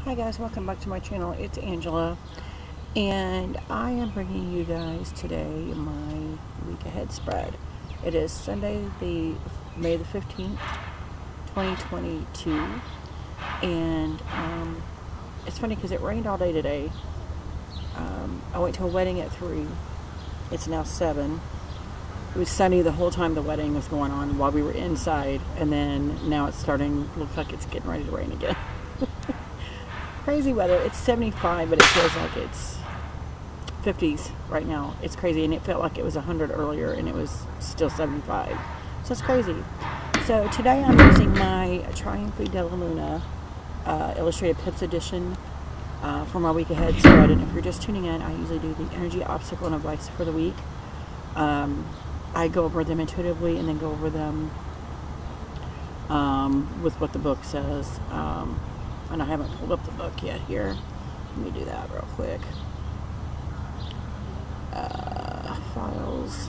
Hi guys, welcome back to my channel. It's Angela, and I am bringing you guys today my week ahead spread. It is Sunday, May the 15th, 2022, and it's funny because it rained all day today. I went to a wedding at 3. It's now 7. It was sunny the whole time the wedding was going on while we were inside, and then now it's starting, looks like it's getting ready to rain again. Crazy weather. It's 75, but it feels like it's 50s right now. It's crazy, and it felt like it was 100 earlier, and it was still 75. So it's crazy. So today I'm using my Triumph Della Luna Illustrated Pips Edition for my week ahead spread. And if you're just tuning in, I usually do the energy, obstacle, and advice for the week. I go over them intuitively and then go over them with what the book says. And I haven't pulled up the book yet here. Let me do that real quick. Files.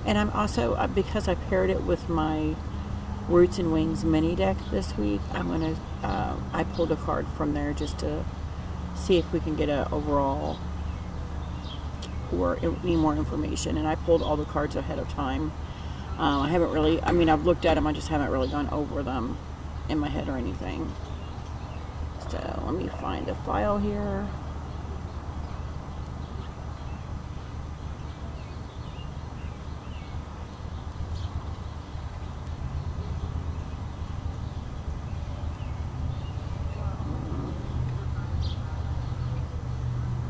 And I'm also, because I paired it with my Roots and Wings mini deck this week, I'm going to, I pulled a card from there just to see if we can get an overall or any more information. And I pulled all the cards ahead of time. I haven't really, I've looked at them, I just haven't really gone over them in my head or anything. So let me find a file here.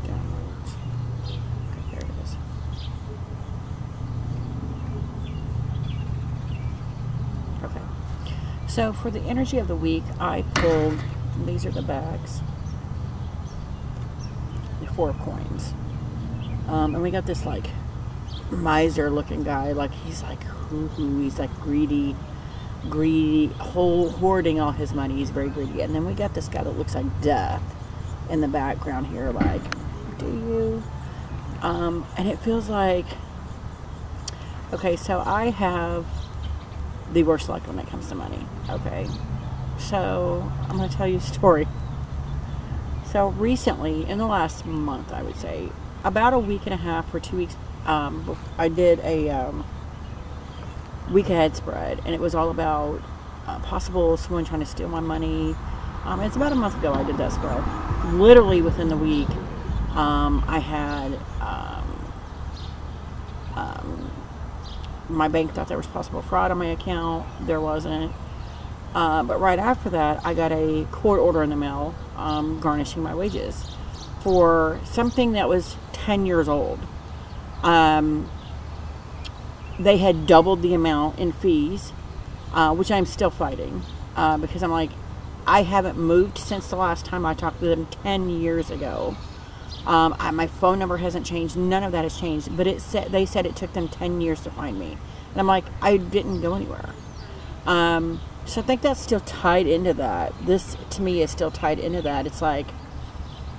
Downloads. Okay, there it is. Okay. So for the energy of the week, I pulled, these are the bags, the 4 of coins, and we got this like miser looking guy, like he's like he's like greedy, hoarding all his money. He's very greedy. And then we got this guy that looks like death in the background here, like, do you? And it feels like, okay, so I have the worst luck when it comes to money. Okay, so I'm going to tell you a story. So recently, in the last month, I would say, about a week and a half or 2 weeks, I did a week ahead spread, and it was all about possible someone trying to steal my money. It's about a month ago I did that spread. Literally within the week, I had my bank thought there was possible fraud on my account. There wasn't. But right after that, I got a court order in the mail garnishing my wages for something that was 10 years old. They had doubled the amount in fees, which I'm still fighting because I'm like, I haven't moved since the last time I talked to them 10 years ago. My phone number hasn't changed. None of that has changed. But they said it took them 10 years to find me. And I'm like, I didn't go anywhere. So I think that's still tied into that. This, to me, is still tied into that. It's like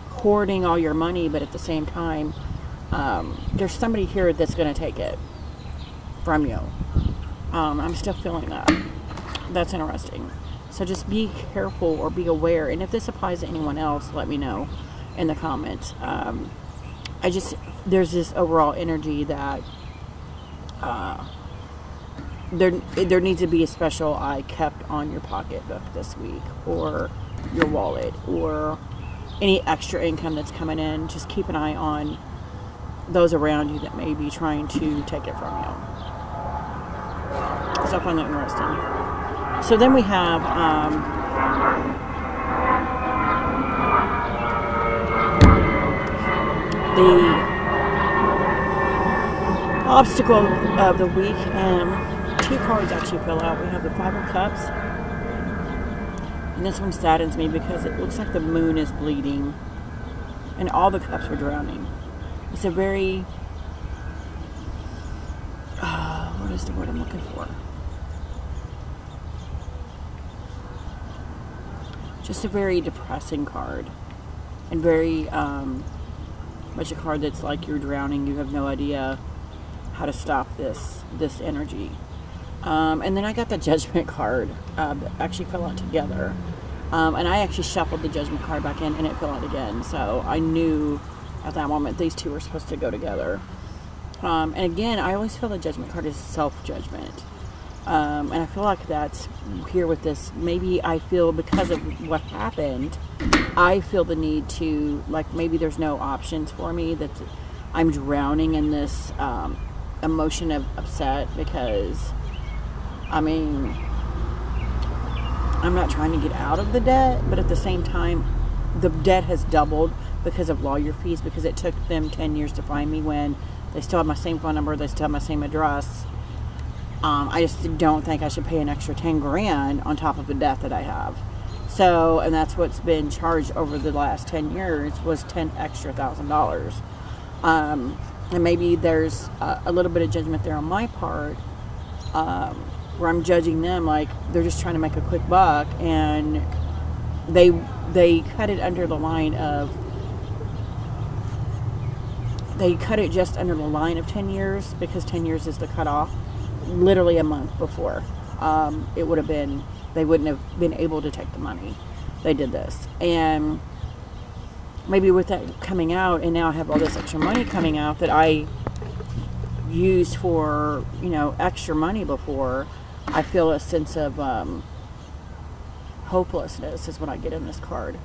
hoarding all your money, but at the same time, there's somebody here that's going to take it from you. I'm still feeling that. That's interesting. So just be careful or be aware. And if this applies to anyone else, let me know in the comments. There's this overall energy that there needs to be a special eye kept on your pocketbook this week, or your wallet, or any extra income that's coming in. Just keep an eye on those around you that may be trying to take it from you. So I find that interesting. So then we have the obstacle of the week, and 2 cards actually fell out. We have the 5 of Cups, and this one saddens me because it looks like the moon is bleeding and all the cups are drowning. It's a very what is the word I'm looking for? Just a very depressing card, and very much a card that's like you're drowning. You have no idea how to stop this energy. And then I got the Judgment card that actually fell out together. And I actually shuffled the judgment card back in, and it fell out again. So I knew at that moment these two were supposed to go together. And again, I always feel the judgment card is self-judgment. And I feel like that's here with this. Maybe I feel because of what happened, I feel the need to, like, maybe there's no options for me, that I'm drowning in this emotion of upset because, I mean, I'm not trying to get out of the debt, but at the same time, the debt has doubled because of lawyer fees, because it took them 10 years to find me when they still have my same phone number, they still have my same address. I just don't think I should pay an extra 10 grand on top of the debt that I have. So, and that's what's been charged over the last 10 years was 10 extra $1,000. And maybe there's a little bit of judgment there on my part, where I'm judging them like they're just trying to make a quick buck, and they cut it under the line of, they cut it just under the line of 10 years because 10 years is the cutoff. Literally a month before, it would have been, they wouldn't have been able to take the money. They did this, and maybe with that coming out, and now I have all this extra money coming out that I used for, you know, extra money before, I feel a sense of hopelessness is what I get in this card.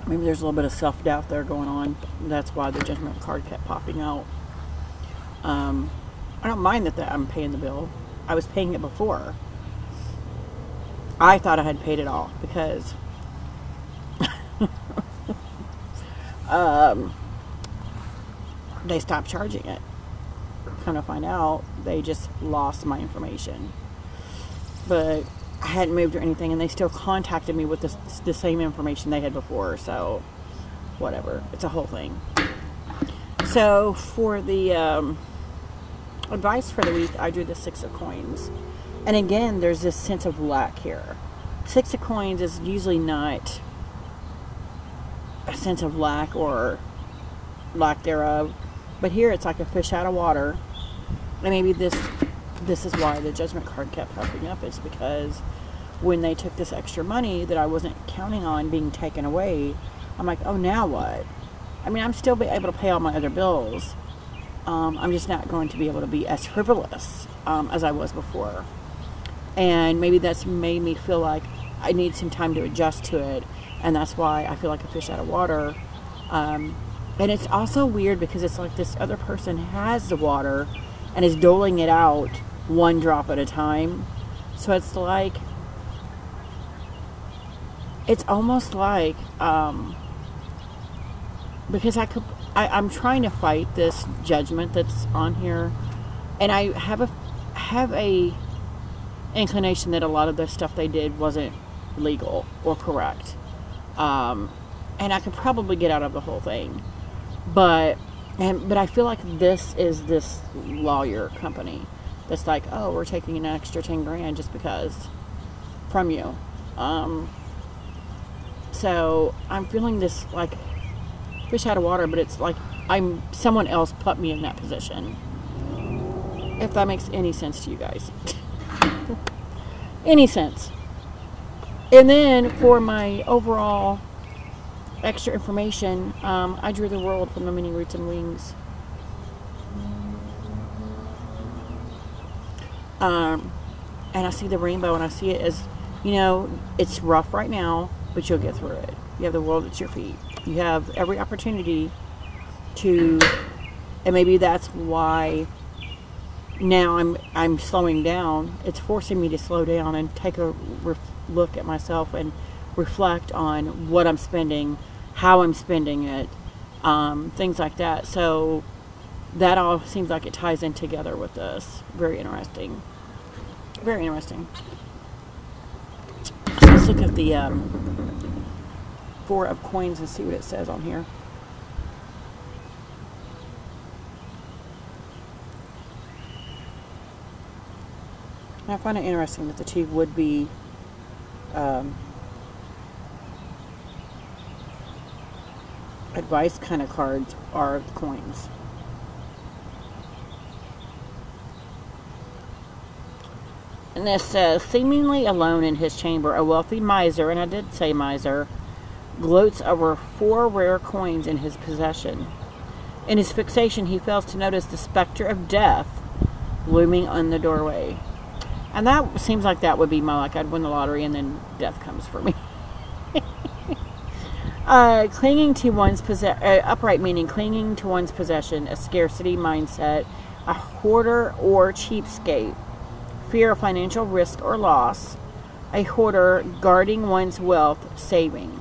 Maybe there's a little bit of self-doubt there going on. That's why the judgment card kept popping out. I don't mind that I'm paying the bill. I was paying it before. I thought I had paid it all because they stopped charging it. Come to find out, they just lost my information. But I hadn't moved or anything, and they still contacted me with the same information they had before, so whatever. It's a whole thing. So for the advice for the week, I drew the 6 of coins. And again, there's this sense of lack here. 6 of coins is usually not a sense of lack or lack thereof, but here it's like a fish out of water. And maybe this is why the judgment card kept popping up. It's because when they took this extra money that I wasn't counting on being taken away, I'm like, oh, now what? I mean, I'm still be able to pay all my other bills. I'm just not going to be able to be as frivolous as I was before. And maybe that's made me feel like I need some time to adjust to it. And that's why I feel like a fish out of water. And it's also weird because it's like this other person has the water and is doling it out one drop at a time. So it's like, it's almost like, because I'm trying to fight this judgment that's on here, and I have a inclination that a lot of the stuff they did wasn't legal or correct, and I could probably get out of the whole thing, but I feel like this is this lawyer company that's like, oh, we're taking an extra 10 grand just because from you. So I'm feeling this like fish out of water, but it's like someone else put me in that position. If that makes any sense to you guys. Any sense. And then for my overall extra information, I drew the world from the many roots and wings. And I see the rainbow, and I see it as, you know, it's rough right now, but you'll get through it. You have the world at your feet. You have every opportunity to, and maybe that's why now I'm slowing down. It's forcing me to slow down and take a look at myself and reflect on what I'm spending, how I'm spending it, things like that. So that all seems like it ties in together with this. Very interesting. Very interesting. So let's look at the 4 of coins and see what it says on here. And I find it interesting that the 2 would be advice kind of cards are coins. And this says, seemingly alone in his chamber, a wealthy miser, and I did say miser, gloats over 4 rare coins in his possession. In his fixation, he fails to notice the specter of death looming on the doorway. And that seems like that would be my luck. I'd win the lottery and then death comes for me. Clinging to one's upright meaning clinging to one's possession, a scarcity mindset, a hoarder or cheapskate, fear of financial risk or loss, a hoarder guarding one's wealth, saving.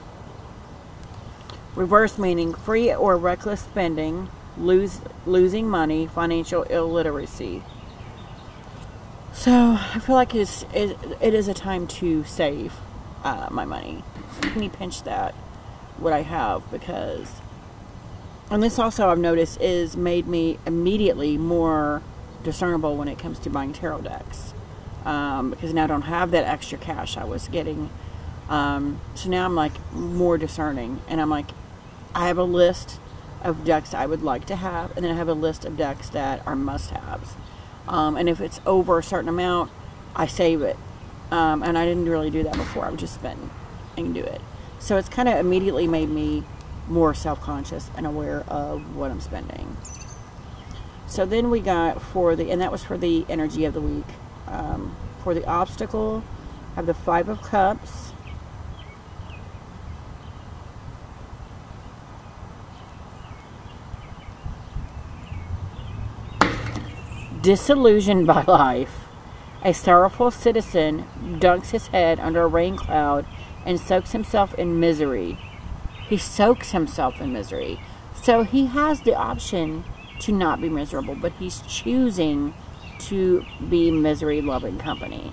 Reverse meaning free or reckless spending, losing money, financial illiteracy. So I feel like it is a time to save my money. So can you pinch that, what I have, because, and this also I've noticed is made me immediately more discernible when it comes to buying tarot decks, because now I don't have that extra cash I was getting. So now I'm like more discerning, and I'm like, I have a list of decks I would like to have, and then I have a list of decks that are must-haves. And if it's over a certain amount, I save it. And I didn't really do that before. I would just spend and do it. So it's kind of immediately made me more self-conscious and aware of what I'm spending. So then we got and that was for the energy of the week. For the obstacle, I have the 5 of Cups. Disillusioned by life. A sorrowful citizen dunks his head under a rain cloud and soaks himself in misery. He soaks himself in misery. So he has the option to not be miserable, but he's choosing to be misery-loving company.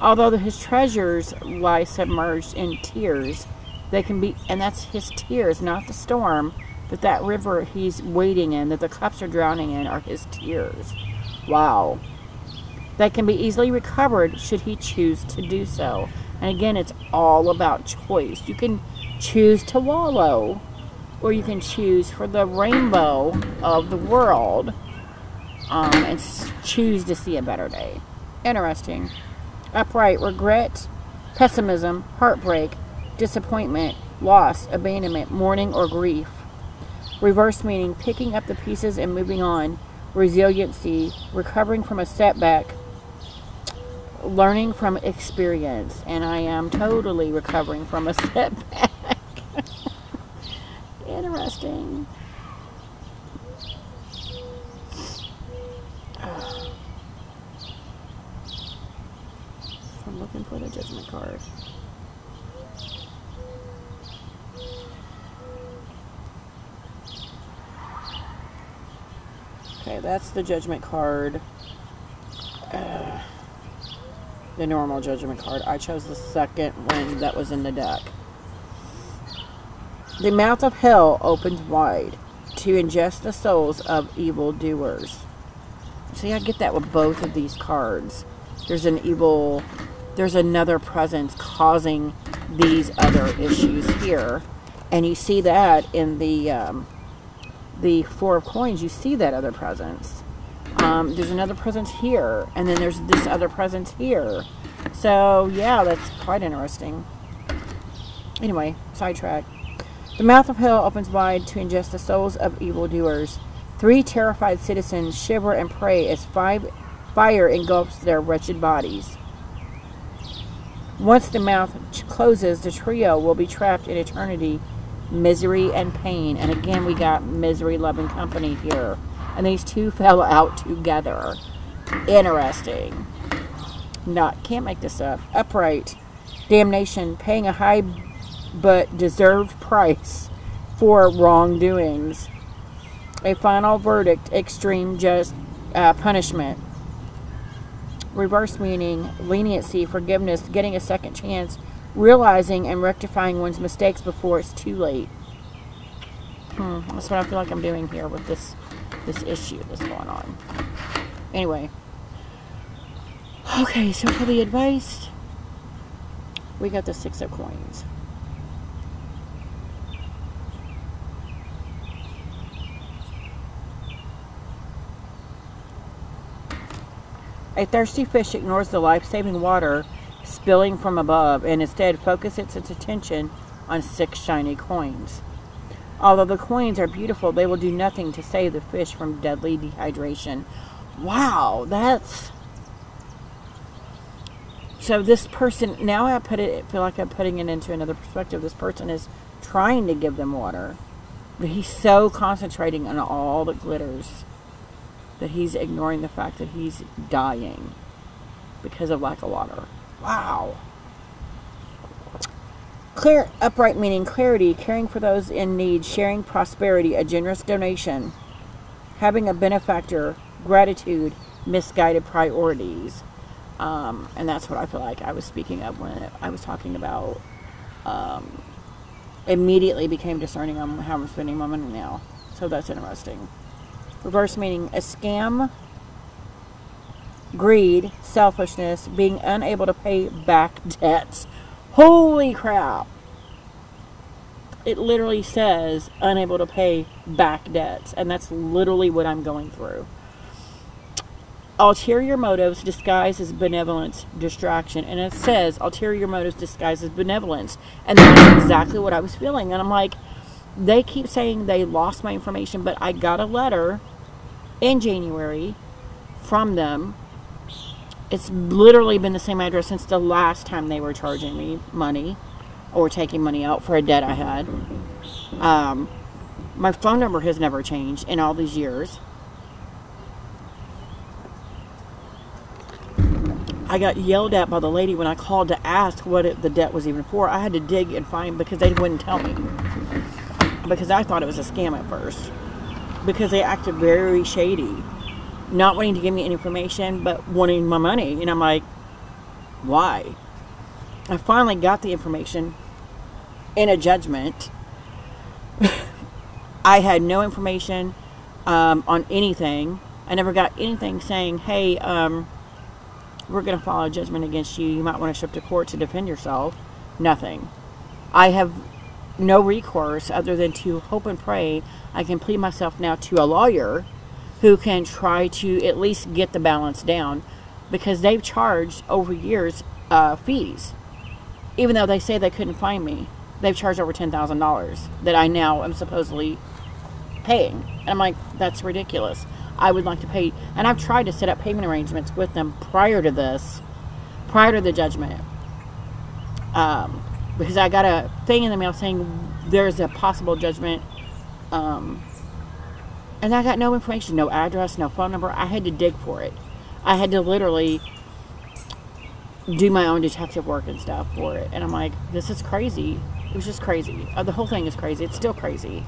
Although his treasures lie submerged in tears, they can be, and that's his tears, not the storm, but that river he's wading in, that the cups are drowning in, are his tears. Wow. They can be easily recovered should he choose to do so. And again, it's all about choice. You can choose to wallow, or you can choose for the rainbow of the world, and choose to see a better day. Interesting. Upright, regret, pessimism, heartbreak, disappointment, loss, abandonment, mourning, or grief. Reverse meaning picking up the pieces and moving on. Resiliency, recovering from a setback, learning from experience. And I am totally recovering from a setback. Interesting. I'm looking for the Judgment card. Okay, that's the Judgment card. The normal Judgment card. I chose the second one that was in the deck. The mouth of hell opens wide to ingest the souls of evildoers. See, I get that with both of these cards. There's another presence causing these other issues here. And you see that in the 4 of Coins. You see that other presence. There's another presence here, and then there's this other presence here. So yeah, that's quite interesting. Anyway, sidetrack. The mouth of hell opens wide to ingest the souls of evildoers. 3 terrified citizens shiver and pray as fire engulfs their wretched bodies. Once the mouth closes, the trio will be trapped in eternity, misery and pain. And again, we got misery-loving company here. And these two fell out together. Interesting. Can't make this up. Upright. Damnation. Paying a high but deserved price for wrongdoings. A final verdict. Extreme just punishment. Reverse meaning leniency, forgiveness, getting a second chance, realizing and rectifying one's mistakes before it's too late. That's what I feel like I'm doing here with this issue that's going on. Anyway. Okay, so for the advice, we got the 6 of Coins. A thirsty fish ignores the life-saving water spilling from above and instead focuses its attention on 6 shiny coins. Although the coins are beautiful, they will do nothing to save the fish from deadly dehydration. Wow, that's... So this person, now I feel like I'm putting it into another perspective. This person is trying to give them water, but he's so concentrating on all the glitters that he's ignoring the fact that he's dying because of lack of water. Wow. Clear, upright meaning clarity, caring for those in need, sharing prosperity, a generous donation, having a benefactor, gratitude, misguided priorities. And that's what I feel like I was speaking of when I was talking about immediately became discerning on how I'm spending my money now. So that's interesting. Reverse meaning a scam, greed, selfishness, being unable to pay back debts. Holy crap. It literally says unable to pay back debts. And that's literally what I'm going through. Ulterior motives disguised as benevolence, distraction. And it says ulterior motives disguised as benevolence. And that's exactly what I was feeling. And I'm like, they keep saying they lost my information, but I got a letter in January from them. It's literally been the same address since the last time they were charging me money or taking money out for a debt I had. My phone number has never changed in all these years. I got yelled at by the lady when I called to ask what the debt was even for. I had to dig and find because they wouldn't tell me. Because I thought it was a scam at first. Because they acted very shady. Not wanting to give me any information, but wanting my money. And I'm like, why? I finally got the information in a judgment. I had no information on anything. I never got anything saying, hey, we're going to file a judgment against you. You might want to show up to court to defend yourself. Nothing. I have no recourse other than to hope and pray I can plead myself now to a lawyer who can try to at least get the balance down, because they've charged over years fees. Even though they say they couldn't find me, they've charged over $10,000 that I now am supposedly paying. And I'm like, that's ridiculous. I would like to pay, and I've tried to set up payment arrangements with them prior to this, prior to the judgment, because I got a thing in the mail saying there's a possible judgment, and I got no information, no address, no phone number. I had to dig for it. I had to literally do my own detective work and stuff for it, and I'm like, this is crazy. It was just crazy. The whole thing is crazy. It's still crazy,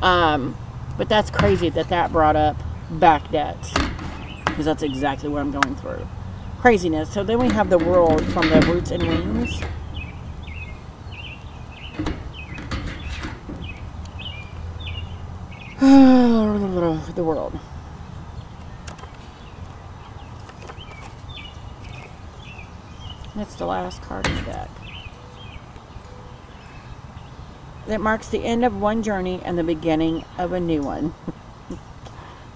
but that's crazy that brought up back debts, because that's exactly what I'm going through. Craziness. So then we have the world from the Roots and Wings. The world. That's the last card in the deck. That marks the end of one journey and the beginning of a new one.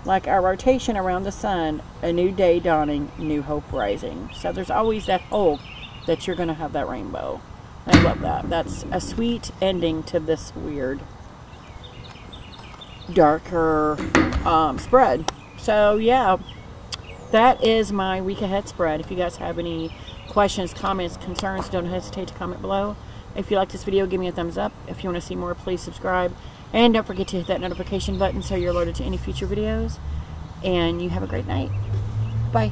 Like our rotation around the sun, a new day dawning, new hope rising. So there's always that hope that you're going to have that rainbow. I love that. That's a sweet ending to this weird, darker spread. So yeah, that is my week ahead spread. If you guys have any questions, comments, concerns, don't hesitate to comment below. If you like this video, give me a thumbs up. If you want to see more, please subscribe. And don't forget to hit that notification button so you're alerted to any future videos. And you have a great night. Bye.